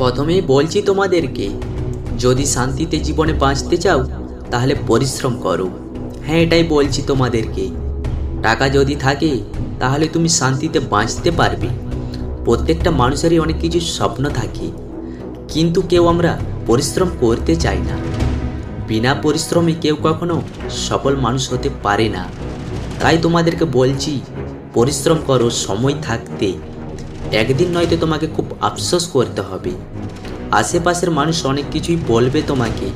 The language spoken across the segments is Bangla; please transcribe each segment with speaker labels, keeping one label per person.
Speaker 1: প্রথমেই বলছি তোমাদেরকে, যদি শান্তিতে জীবনে বাঁচতে চাও তাহলে পরিশ্রম করো। হ্যাঁ, এটাই বলছি তোমাদেরকে। টাকা যদি থাকে তাহলে তুমি শান্তিতে বাঁচতে পারবে। প্রত্যেকটা মানুষেরই অনেক কিছু স্বপ্ন থাকে, কিন্তু কেউ আমরা পরিশ্রম করতে চাই না। বিনা পরিশ্রমে কেউ কখনো সফল মানুষ হতে পারে না। তাই তোমাদেরকে বলছি, পরিশ্রম করো সময় থাকতে। একদিন নয়তো তোমাকে খুব আফসোস করতে হবে। আশেপাশের মানুষ অনেক কিছুই বলবে তোমাকে,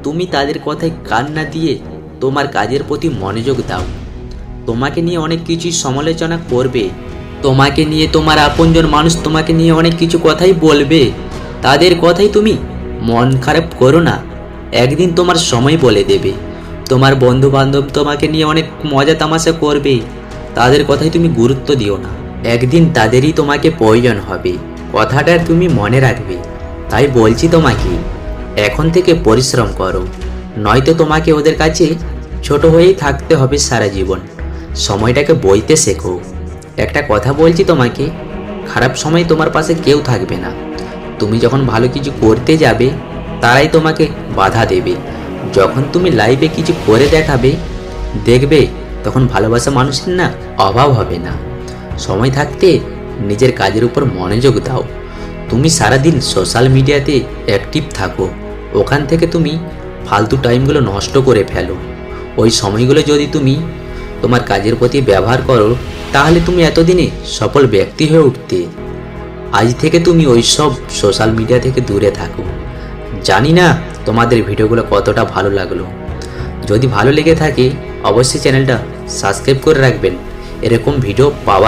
Speaker 1: তুমি তাদের কথায় কান না দিয়ে তোমার কাজের প্রতি মনোযোগ দাও। তোমাকে নিয়ে অনেক কিছুই সমালোচনা করবে, তোমাকে নিয়ে তোমার আপনজন মানুষ তোমাকে নিয়ে অনেক কিছু কথাই বলবে। তাদের কথাই তুমি মন খারাপ করো না, একদিন তোমার সময় বলে দেবে। তোমার বন্ধু বান্ধব তোমাকে নিয়ে অনেক মজা তামাশা করবে, তাদের কথাই তুমি গুরুত্ব দিও না। একদিন তাদেরই তোমাকে প্রয়োজন হবে, কথাটা তুমি মনে রাখবে। তাই বলছি তোমাকে, এখন থেকে পরিশ্রম করো, নয়তো তোমাকে ওদের কাছে ছোট হয়েই থাকতে হবে সারা জীবন। সময়টাকে বইতে শেখো। একটা কথা বলছি তোমাকে, খারাপ সময় তোমার পাশে কেউ থাকবে না। তুমি যখন ভালো কিছু করতে যাবে তারাই তোমাকে বাধা দেবে। যখন তুমি লাইফে কিছু করে দেখাবে, দেখবে তখন ভালোবাসা মানুষের না অভাব হবে না। সময় থাকতে নিজের কাজের উপর মনোযোগ দাও। তুমি সারাদিন সোশ্যাল মিডিয়াতে অ্যাক্টিভ থাকো, ওখান থেকে তুমি ফালতু টাইমগুলো নষ্ট করে ফেলো। ওই সময়গুলো যদি তুমি তোমার কাজের প্রতি ব্যবহার করো, তাহলে তুমি এতদিনে সফল ব্যক্তি হয়ে উঠতে। আজ থেকে তুমি ওই সব সোশ্যাল মিডিয়া থেকে দূরে থাকো। জানি না তোমাদের ভিডিওগুলো কতটা ভালো লাগলো। যদি ভালো লেগে থাকে অবশ্যই চ্যানেলটা সাবস্ক্রাইব করে রাখবেন এরকম ভিডিও পাওয়ার